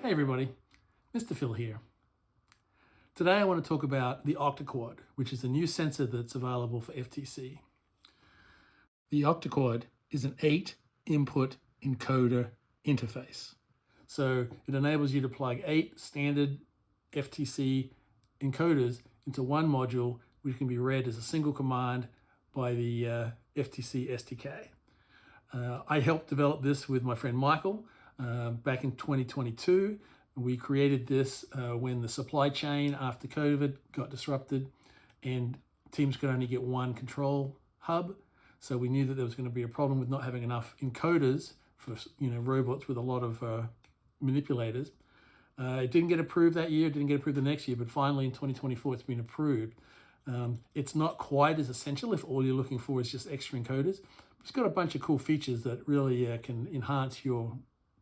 Hey everybody, Mr. Phil here. Today I want to talk about the OctoQuad, which is a new sensor that's available for FTC. The OctoQuad is an 8-input encoder interface. So it enables you to plug 8 standard FTC encoders into one module, which can be read as a single command by the FTC SDK. I helped develop this with my friend Michael back in 2022. We created this when the supply chain after COVID got disrupted and teams could only get one control hub. So we knew that there was going to be a problem with not having enough encoders for robots with a lot of manipulators. It didn't get approved that year, it didn't get approved the next year, but finally in 2024 it's been approved. It's not quite as essential if all you're looking for is just extra encoders. It's got a bunch of cool features that really can enhance your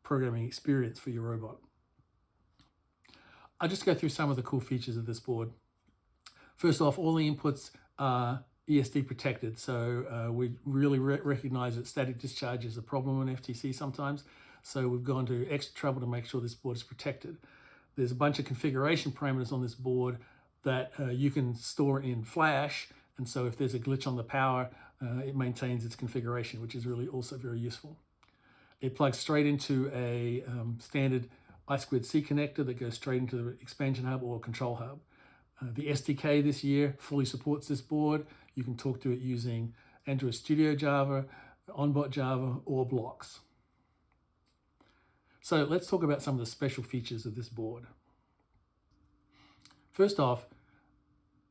programming experience for your robot. I'll just go through some of the cool features of this board. First off, all the inputs are ESD protected, so we really recognize that static discharge is a problem on FTC sometimes, so we've gone to extra trouble to make sure this board is protected. There's a bunch of configuration parameters on this board that you can store in Flash, and so if there's a glitch on the power, it maintains its configuration, which is really also very useful. It plugs straight into a standard I2C connector that goes straight into the expansion hub or control hub. The SDK this year fully supports this board. You can talk to it using Android Studio Java, Onbot Java, or blocks. So let's talk about some of the special features of this board. First off,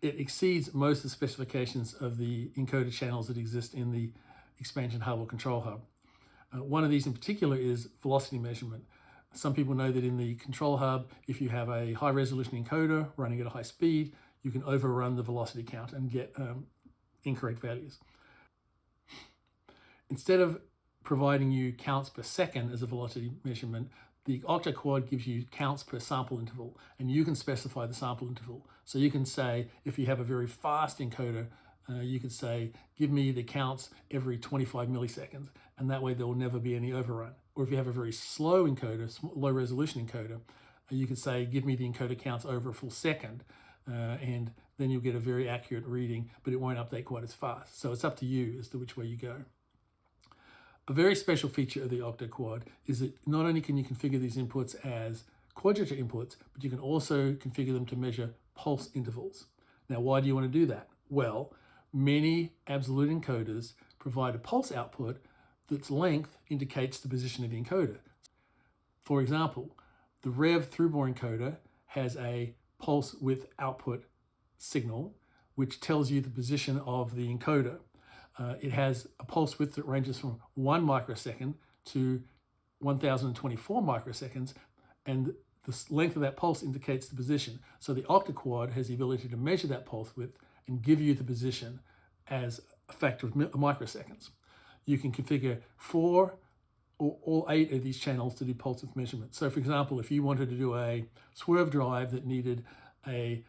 it exceeds most of the specifications of the encoder channels that exist in the expansion hub or control hub. One of these in particular is velocity measurement. Some people know that in the control hub, if you have a high resolution encoder running at a high speed, you can overrun the velocity count and get incorrect values. Instead of providing you counts per second as a velocity measurement, the OctoQuad gives you counts per sample interval, and you can specify the sample interval. So you can say, if you have a very fast encoder, you can say, give me the counts every 25 milliseconds, and that way there will never be any overrun. Or if you have a very slow encoder, low resolution encoder, you can say, give me the encoder counts over a full second, and then you'll get a very accurate reading, but it won't update quite as fast. So it's up to you as to which way you go. A very special feature of the OctoQuad is that not only can you configure these inputs as Quadrature inputs, but you can also configure them to measure pulse intervals. Now, why do you want to do that? Well, many absolute encoders provide a pulse output that's length indicates the position of the encoder. For example, the Rev through-bore encoder has a pulse width output signal, which tells you the position of the encoder. It has a pulse width that ranges from 1 microsecond to 1024 microseconds, and the length of that pulse indicates the position. So the OctoQuad has the ability to measure that pulse width and give you the position as a factor of microseconds. You can configure 4 or all 8 of these channels to do pulse width measurement. So for example, if you wanted to do a swerve drive that needed a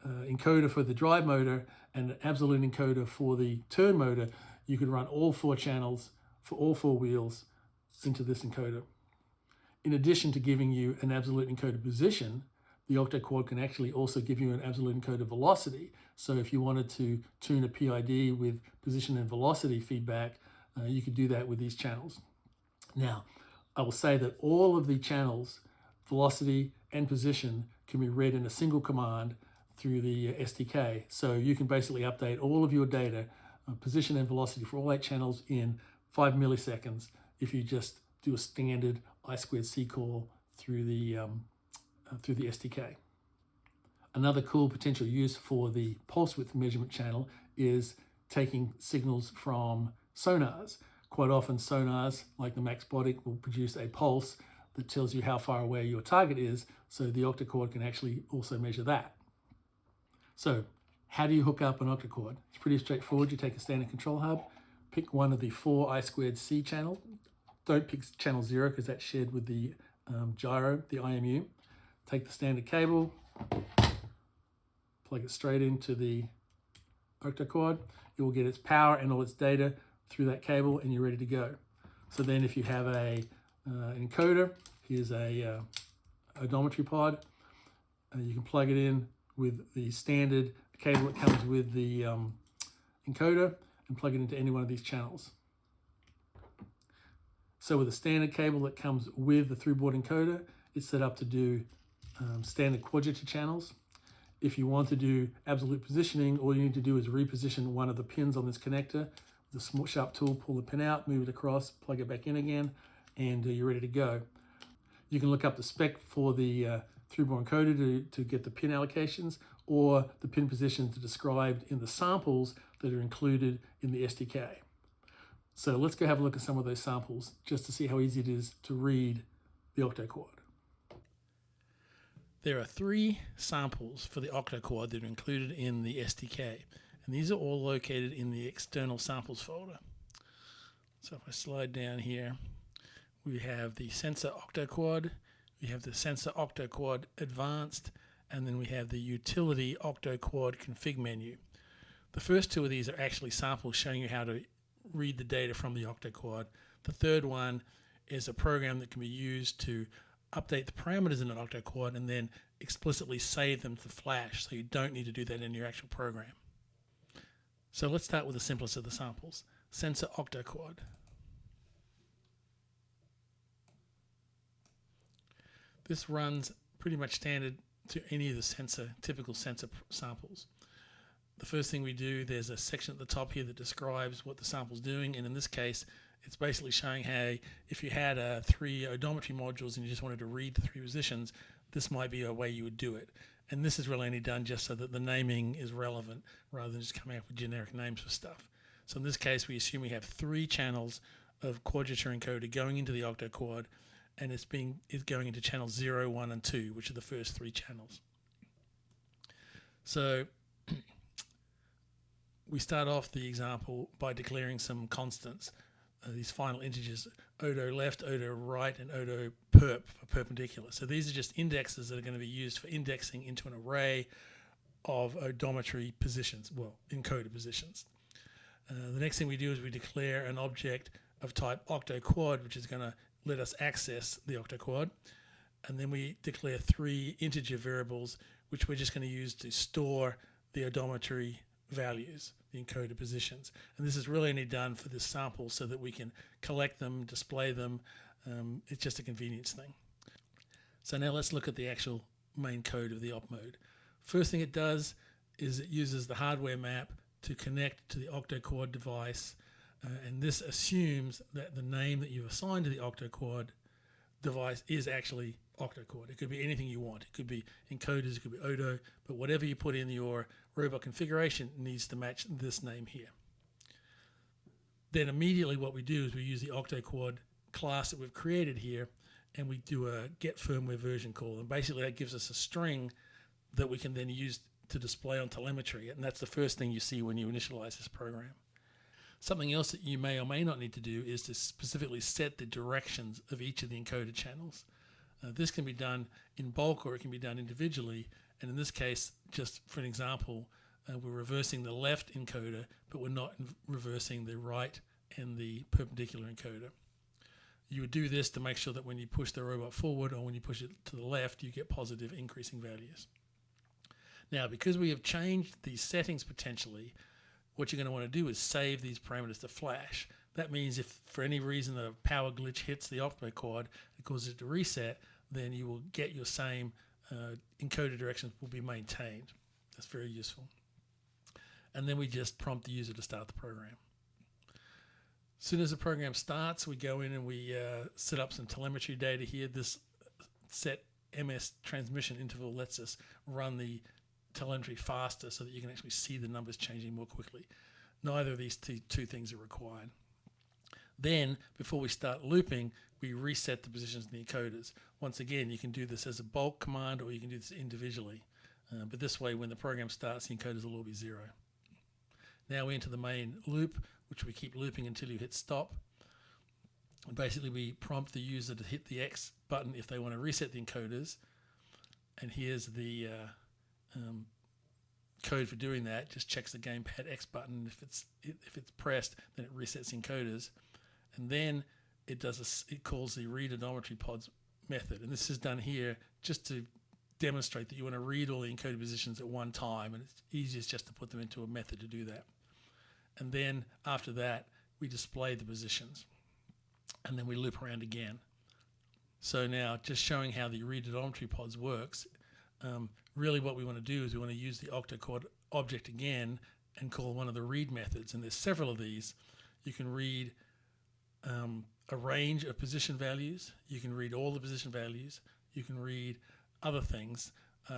encoder for the drive motor and an absolute encoder for the turn motor, you could run all 4 channels for all 4 wheels into this encoder. In addition to giving you an absolute encoder position, the OctoQuad can actually also give you an absolute encoder velocity. So if you wanted to tune a PID with position and velocity feedback, you could do that with these channels. Now, I will say that all of the channels, velocity and position, can be read in a single command through the SDK. So you can basically update all of your data, position and velocity for all 8 channels in 5 milliseconds if you just do a standard I2C call through the SDK. Another cool potential use for the pulse width measurement channel is taking signals from sonars. Quite often sonars, like the Maxbotic, will produce a pulse that tells you how far away your target is, so the OctoQuad can actually also measure that. So how do you hook up an OctoQuad? It's pretty straightforward. You take a standard control hub, pick one of the 4 I2C channels. Don't pick channel 0 because that's shared with the gyro, the IMU. Take the standard cable, plug it straight into the OctoQuad. It will get its power and all its data through that cable, and you're ready to go. So then if you have an encoder, here's a odometry pod. You can plug it in with the standard cable that comes with the encoder and plug it into any one of these channels. So with a standard cable that comes with the through-board encoder, it's set up to do standard quadrature channels. If you want to do absolute positioning, all you need to do is reposition one of the pins on this connector. With a small sharp tool, pull the pin out, move it across, plug it back in again, and you're ready to go. You can look up the spec for the through-board encoder to get the pin allocations, or the pin positions described in the samples that are included in the SDK. So let's go have a look at some of those samples just to see how easy it is to read the OctoQuad. There are 3 samples for the OctoQuad that are included in the SDK, and these are all located in the external samples folder. So if I slide down here, we have the sensor OctoQuad, we have the sensor OctoQuad Advanced, and then we have the utility OctoQuad config menu. The first 2 of these are actually samples showing you how to read the data from the OctoQuad. The third one is a program that can be used to update the parameters in an OctoQuad and then explicitly save them to flash, so you don't need to do that in your actual program. So let's start with the simplest of the samples, sensor OctoQuad. This runs pretty much standard to any of the typical sensor samples. The first thing we do, there's a section at the top here that describes what the sample's doing, and in this case, it's basically showing how if you had 3 odometry modules and you just wanted to read the 3 positions, this might be a way you would do it. And this is really only done just so that the naming is relevant rather than just coming up with generic names for stuff. So in this case, we assume we have 3 channels of Quadrature encoder going into the OctoQuad, and it's going into channels 0, 1, and 2, which are the first 3 channels. So we start off the example by declaring some constants, these final integers, odo left, odo right, and odo perp for perpendicular. So these are just indexes that are going to be used for indexing into an array of odometry positions, well, encoder positions. The next thing we do is we declare an object of type OctoQuad, which is going to let us access the OctoQuad. And then we declare 3 integer variables, which we're just going to use to store the odometry values, the encoder positions. And this is really only done for this sample so that we can collect them, display them. It's just a convenience thing. So now let's look at the actual main code of the op mode. First thing it does is it uses the hardware map to connect to the OctoQuad device, and this assumes that the name that you've assigned to the OctoQuad device is actually OctoQuad. It could be anything you want. It could be encoders, it could be odo, but whatever you put in your robot configuration needs to match this name here. Then immediately what we do is we use the OctoQuad class that we've created here, and we do a get firmware version call, and basically that gives us a string that we can then use to display on telemetry, and that's the first thing you see when you initialize this program. Something else that you may or may not need to do is to specifically set the directions of each of the encoder channels. This can be done in bulk or it can be done individually, and in this case, just for an example, we're reversing the left encoder, but we're not reversing the right and the perpendicular encoder. You would do this to make sure that when you push the robot forward or when you push it to the left, you get positive increasing values. Now, because we have changed these settings potentially, what you're going to want to do is save these parameters to flash. That means if for any reason a power glitch hits the OctoQuad and causes it to reset, then you will get your same encoder directions will be maintained. That's very useful. And then we just prompt the user to start the program. As soon as the program starts, we go in and we set up some telemetry data here. This set MS transmission interval lets us run the telemetry faster so that you can actually see the numbers changing more quickly. Neither of these two things are required. Then, before we start looping, we reset the positions in the encoders. Once again, you can do this as a bulk command or you can do this individually. But this way, when the program starts, the encoders will all be 0. Now we enter the main loop, which we keep looping until you hit stop. And basically, we prompt the user to hit the X button if they want to reset the encoders. And here's the code for doing that. Just checks the gamepad X button. If it's pressed, then it resets encoders, and then it calls the read odometry pods method. And this is done here just to demonstrate that you want to read all the encoded positions at one time, and it's easiest just to put them into a method to do that. And then after that, we display the positions, and then we loop around again. So now, just showing how the read odometry pods works, really what we want to do is we want to use the OctoQuad object again and call one of the read methods. And there's several of these. You can read a range of position values. You can read all the position values. You can read other things.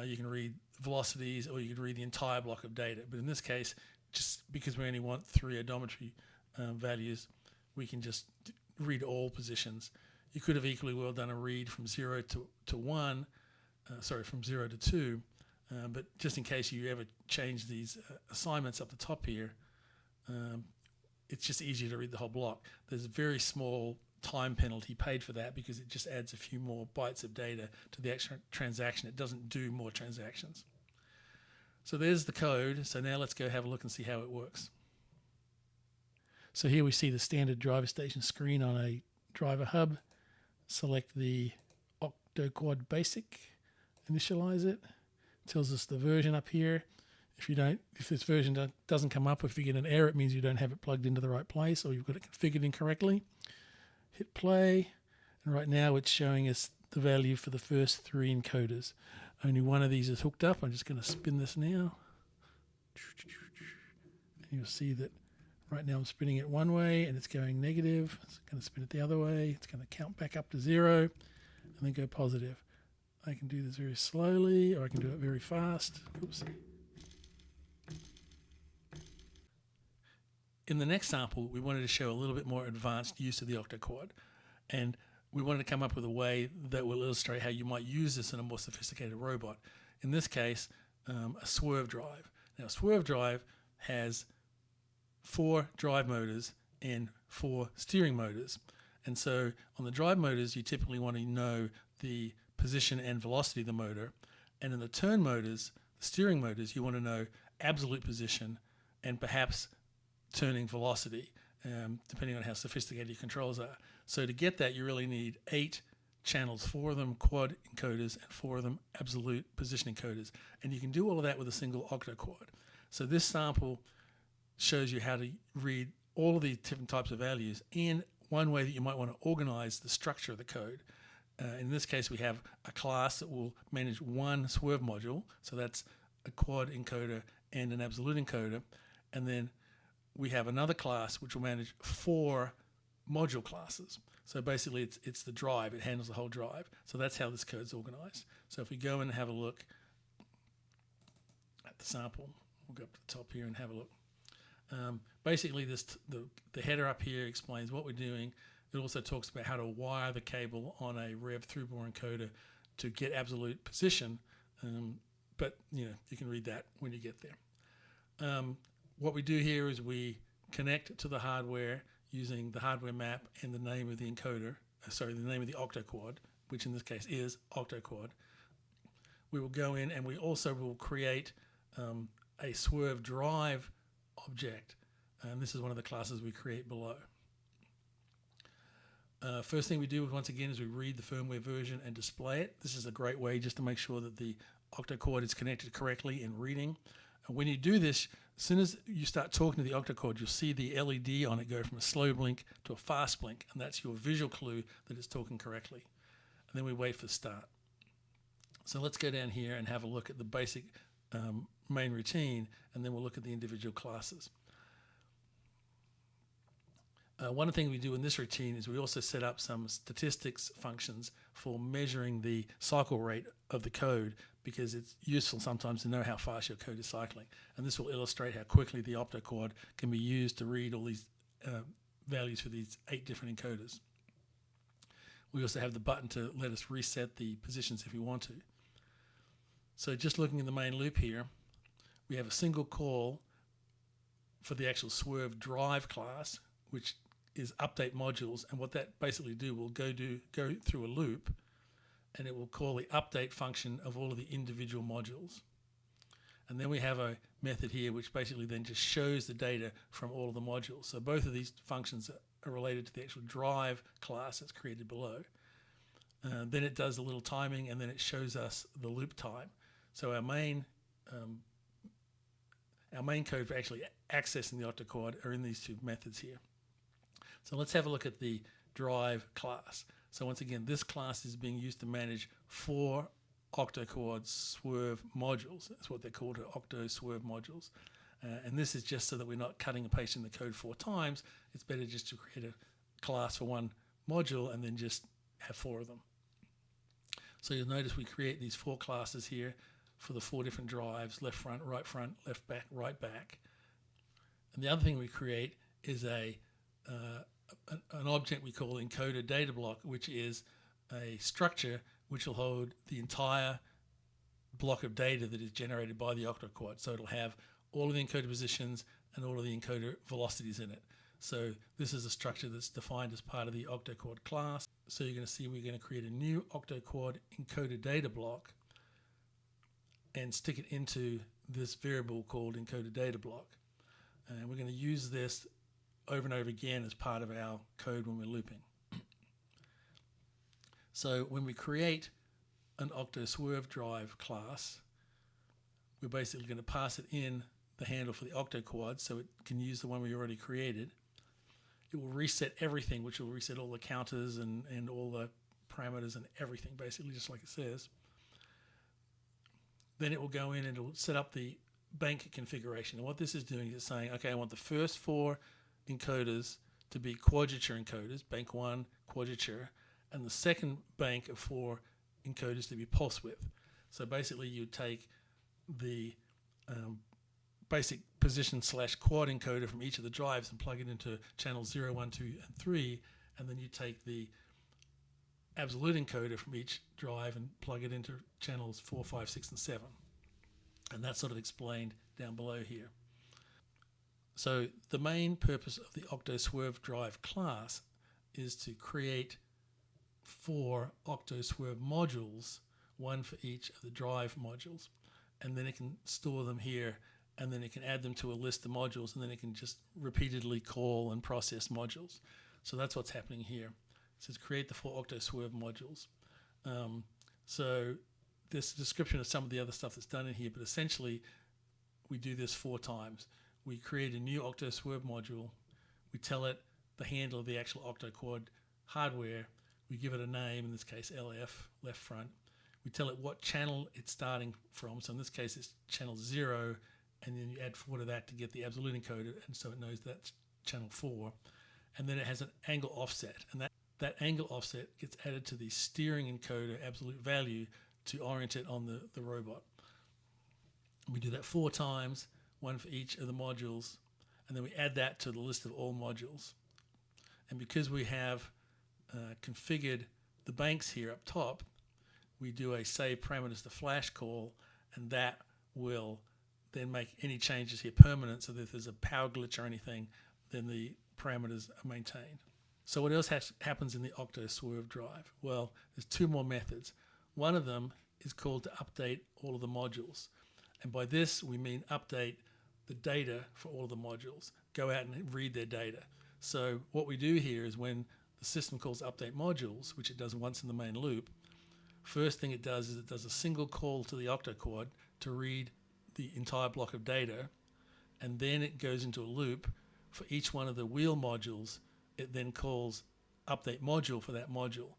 You can read velocities, or you can read the entire block of data. But in this case, just because we only want 3 odometry values, we can just read all positions. You could have equally well done a read from 0 to 1, from 0 to 2, but just in case you ever change these assignments up the top here, it's just easier to read the whole block. There's a very small time penalty paid for that because it just adds a few more bytes of data to the actual transaction. It doesn't do more transactions. So there's the code. So now let's go have a look and see how it works. So here we see the standard driver station screen on a driver hub. Select the OctoQuad basic, initialize it. Tells us the version up here. If this version doesn't come up, if you get an error, it means you don't have it plugged into the right place or you've got it configured incorrectly. Hit play, and right now it's showing us the value for the first 3 encoders. Only one of these is hooked up. I'm just going to spin this now. And you'll see that right now I'm spinning it one way and it's going negative. It's going to spin it the other way. It's going to count back up to 0 and then go positive. I can do this very slowly, or I can do it very fast. Oops. In the next sample, we wanted to show a little bit more advanced use of the OctoQuad, and we wanted to come up with a way that will illustrate how you might use this in a more sophisticated robot. In this case, a swerve drive. Now, a swerve drive has 4 drive motors and 4 steering motors. And so on the drive motors, you typically want to know the position and velocity of the motor. And in the turn motors, the steering motors, you want to know absolute position and perhaps turning velocity, depending on how sophisticated your controls are. So to get that, you really need 8 channels, 4 of them quad encoders and 4 of them absolute position encoders. And you can do all of that with a single OctoQuad. So this sample shows you how to read all of these different types of values and one way that you might want to organize the structure of the code. In this case, we have a class that will manage 1 swerve module. So that's a quad encoder and an absolute encoder. And then we have another class which will manage 4 module classes. So basically it's the drive, it handles the whole drive. So that's how this code's organized. So if we go and have a look at the sample, we'll go up to the top here and have a look. Basically the header up here explains what we're doing. It also talks about how to wire the cable on a rev through-bore encoder to get absolute position. But you can read that when you get there. What we do here is we connect to the hardware using the hardware map and the name of the encoder, the name of the OctoQuad, which in this case is OctoQuad. We will go in and we also will create a swerve drive object. And this is one of the classes we create below. First thing we do once again is we read the firmware version and display it. This is a great way just to make sure that the OctoQuad is connected correctly in reading. And when you do this, as soon as you start talking to the OctoQuad, you'll see the LED on it go from a slow blink to a fast blink, and that's your visual clue that it's talking correctly. And then we wait for start. So let's go down here and have a look at the basic main routine, and then we'll look at the individual classes. One thing we do in this routine is we also set up some statistics functions for measuring the cycle rate of the code, because it's useful sometimes to know how fast your code is cycling. And this will illustrate how quickly the OctoQuad can be used to read all these values for these 8 different encoders. We also have the button to let us reset the positions if we want to. So just looking in the main loop here, we have a single call for the actual swerve drive class, which is update modules. And what that basically do will go through a loop, and it will call the update function of all of the individual modules. And then we have a method here which basically then just shows the data from all of the modules. So both of these functions are related to the actual drive class that's created below. Then it does a little timing, and then it shows us the loop time. So our main code for actually accessing the OctoQuad are in these two methods here. So let's have a look at the drive class. So once again, this class is being used to manage 4 OctoQuad swerve modules. That's what they're called, Octo swerve modules. And this is just so that we're not cutting and pasting the code 4 times. It's better just to create a class for one module and then just have 4 of them. So you'll notice we create these 4 classes here for the 4 different drives: left front, left back, right back. And the other thing we create is an object we call Encoder Data Block, which is a structure which will hold the entire block of data that is generated by the OctoQuad. So it'll have all of the encoder positions and all of the encoder velocities in it. So this is a structure that's defined as part of the OctoQuad class. So you're going to see we're going to create a new OctoQuad encoder data block and stick it into this variable called encoder data block. And we're going to use this over and over again as part of our code when we're looping. So when we create an Octo Swerve Drive class, we're basically going to pass it in the handle for the OctoQuad so it can use the one we already created. It will reset everything, which will reset all the counters and all the parameters and everything, basically, just like it says. Then it will go in and it will set up the bank configuration. And what this is doing is saying, okay, I want the first 4 encoders to be Quadrature encoders, bank 1, Quadrature, and the second bank of 4 encoders to be pulse width. So basically you take the basic position / quad encoder from each of the drives and plug it into channels 0, 1, 2, and 3, and then you take the absolute encoder from each drive and plug it into channels 4, 5, 6, and 7. And that's sort of explained down below here. So the main purpose of the Octo Swerve Drive class is to create 4 Octo Swerve modules, one for each of the drive modules. And then it can store them here, and then it can add them to a list of modules, and then it can just repeatedly call and process modules. So that's what's happening here. It says create the 4 Octo Swerve modules. So this description of some of the other stuff that's done in here, but essentially we do this 4 times. We create a new Octo Swerve module. We tell it the handle of the actual OctoQuad hardware. We give it a name, in this case LF, left front. We tell it what channel it's starting from. So in this case, it's channel 0, and then you add 4 to that to get the absolute encoder, and so it knows that's channel 4. And then it has an angle offset, and that angle offset gets added to the steering encoder absolute value to orient it on the robot. We do that 4 times, one for each of the modules, and then we add that to the list of all modules. And because we have configured the banks here up top, we do a save parameters to flash call, and that will then make any changes here permanent, so that if there's a power glitch or anything, then the parameters are maintained. So what else happens in the Octo Swerve Drive? Well, there's 2 more methods. One of them is called to update all of the modules. And by this, we mean update the data for all of the modules. Go out and read their data. So what we do here is when the system calls update modules, which it does once in the main loop, first thing it does is it does a single call to the OctoQuad to read the entire block of data, and then it goes into a loop for each one of the wheel modules. It then calls update module for that module,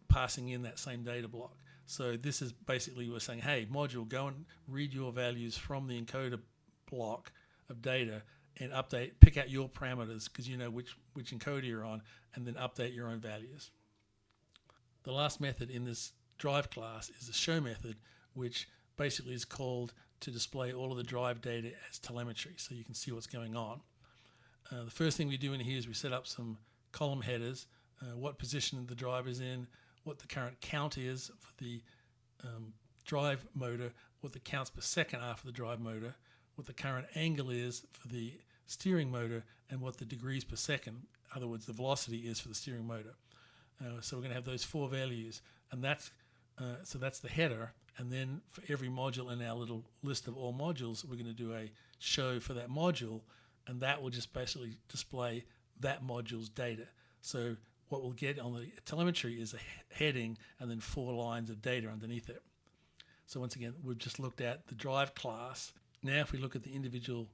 passing in that same data block. So this is basically we're saying, hey, module, go and read your values from the encoder block of data and update, pick out your parameters because you know which encoder you're on, and then update your own values. The last method in this drive class is the show method, which basically is called to display all of the drive data as telemetry so you can see what's going on. The first thing we do in here is we set up some column headers, what position the drive is in, what the current count is for the drive motor, what the counts per second are for the drive motor, what the current angle is for the steering motor, and what the degrees per second, in other words, the velocity is for the steering motor. So we're going to have those 4 values, and that's the header. And then for every module in our little list of all modules, we're going to do a show for that module, and that will just basically display that module's data. So what we'll get on the telemetry is a heading and then 4 lines of data underneath it. So once again, we've just looked at the drive class. Now if we look at the individual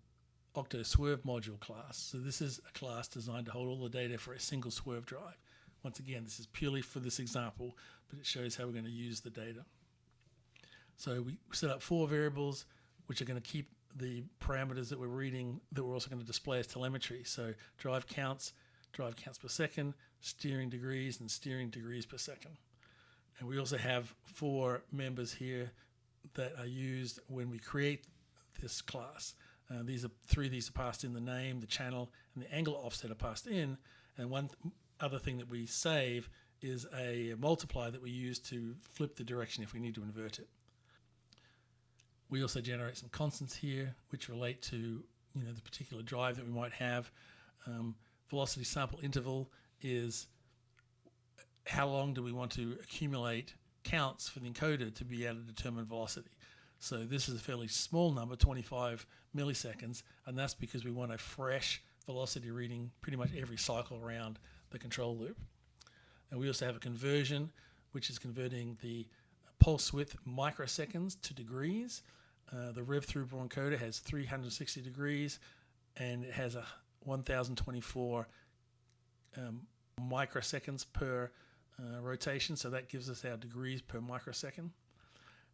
OctoSwerve module class, so this is a class designed to hold all the data for a single swerve drive. Once again, this is purely for this example, but it shows how we're going to use the data. So we set up 4 variables which are going to keep the parameters that we're reading that we're also going to display as telemetry. So drive counts per second, steering degrees, and steering degrees per second. And we also have 4 members here that are used when we create this class. Three of these are passed in: the name, the channel, and the angle offset are passed in. And one other thing that we save is a multiplier that we use to flip the direction if we need to invert it. We also generate some constants here which relate to the particular drive that we might have. Velocity sample interval is how long do we want to accumulate counts for the encoder to be able to determine velocity. So this is a fairly small number, 25 milliseconds, and that's because we want a fresh velocity reading pretty much every cycle around the control loop. And we also have a conversion, which is converting the pulse width microseconds to degrees. The rev through encoder has 360 degrees, and it has a 1024 microseconds per rotation, so that gives us our degrees per microsecond.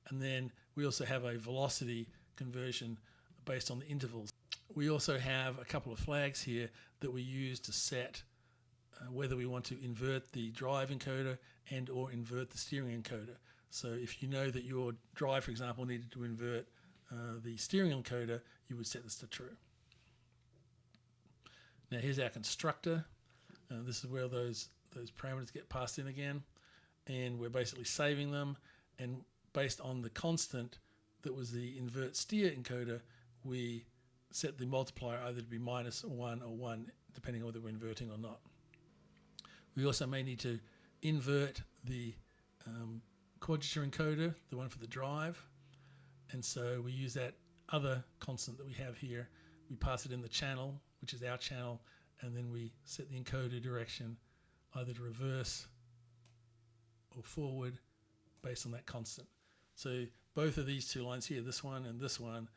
And then we also have a velocity conversion based on the intervals. We also have a couple of flags here that we use to set whether we want to invert the drive encoder and or invert the steering encoder. So if you know that your drive, for example, needed to invert the steering encoder, you would set this to true. Now here's our constructor. This is where those parameters get passed in again, and we're basically saving them, and based on the constant that was the invert steer encoder, we set the multiplier either to be -1 or 1, depending on whether we're inverting or not. We also may need to invert the Quadrature encoder, the one for the drive, and so we use that other constant that we have here. We pass it in the channel, which is our channel, and then we set the encoder direction either to reverse or forward based on that constant. So both of these 2 lines here, this one and this one,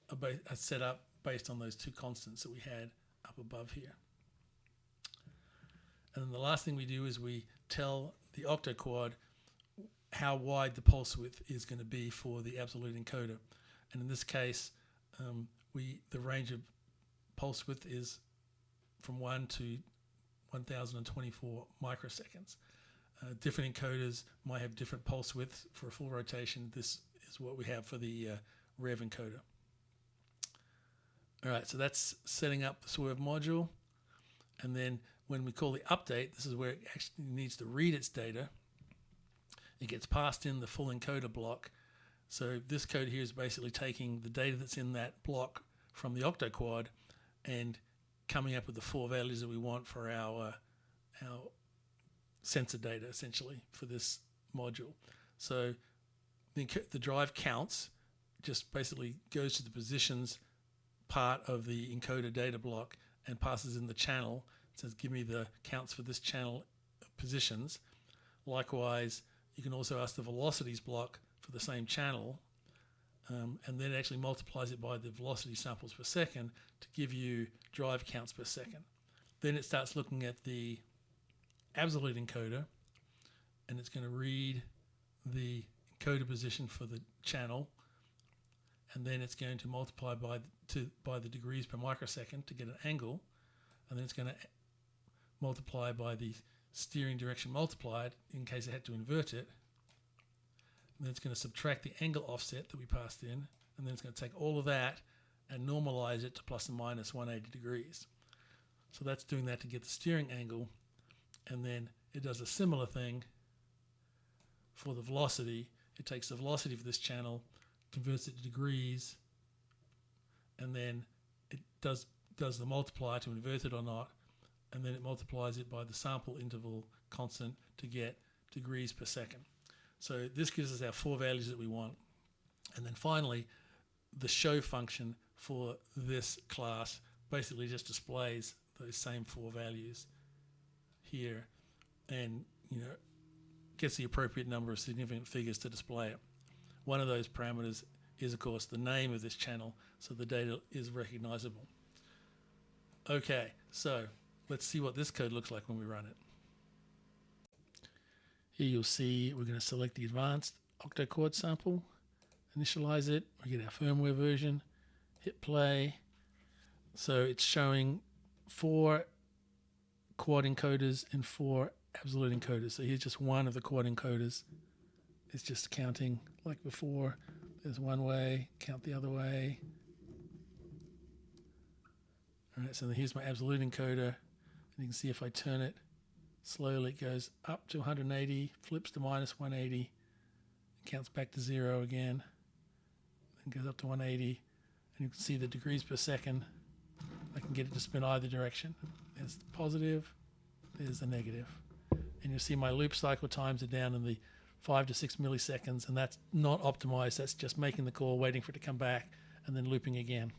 are set up based on those 2 constants that we had up above here. And then the last thing we do is we tell the OctoQuad how wide the pulse width is going to be for the absolute encoder. And in this case, the range of pulse width is from 1 to 1024 microseconds. Different encoders might have different pulse widths for a full rotation. This is what we have for the rev encoder. All right, so that's setting up the swerve module. And then when we call the update, this is where it actually needs to read its data. It gets passed in the full encoder block. So this code here is basically taking the data that's in that block from the OctoQuad and coming up with the 4 values that we want for our sensor data, essentially, for this module. So the drive counts just basically goes to the positions part of the encoder data block and passes in the channel. It says, give me the counts for this channel positions. Likewise, you can also ask the velocities block for the same channel, and then it actually multiplies it by the velocity samples per second to give you drive counts per second. Then it starts looking at the absolute encoder, and it's going to read the encoder position for the channel, and then it's going to multiply by the degrees per microsecond to get an angle, and then it's going to multiply by the steering direction multiplied in case it had to invert it. And then it's going to subtract the angle offset that we passed in, and then it's going to take all of that and normalize it to plus or minus 180 degrees. So that's doing that to get the steering angle, and then it does a similar thing for the velocity. It takes the velocity for this channel, converts it to degrees, and then it does the multiplier to invert it or not, and then it multiplies it by the sample interval constant to get degrees per second. So this gives us our 4 values that we want. And then finally, the show function for this class basically just displays those same 4 values here and gets the appropriate number of significant figures to display it. One of those parameters is, of course, the name of this channel, so the data is recognizable. Okay, so let's see what this code looks like when we run it. Here you'll see we're going to select the advanced OctoQuad sample, initialize it, we get our firmware version, hit play. So it's showing 4 quad encoders and 4 absolute encoders. So here's just one of the quad encoders. It's just counting like before. There's one way, count the other way. All right, so here's my absolute encoder. And you can see if I turn it slowly, it goes up to 180, flips to minus 180, counts back to 0 again, and goes up to 180. And you can see the degrees per second. I can get it to spin either direction. There's the positive, there's the negative. And you'll see my loop cycle times are down in the 5 to 6 milliseconds, and that's not optimized. That's just making the call, waiting for it to come back, and then looping again.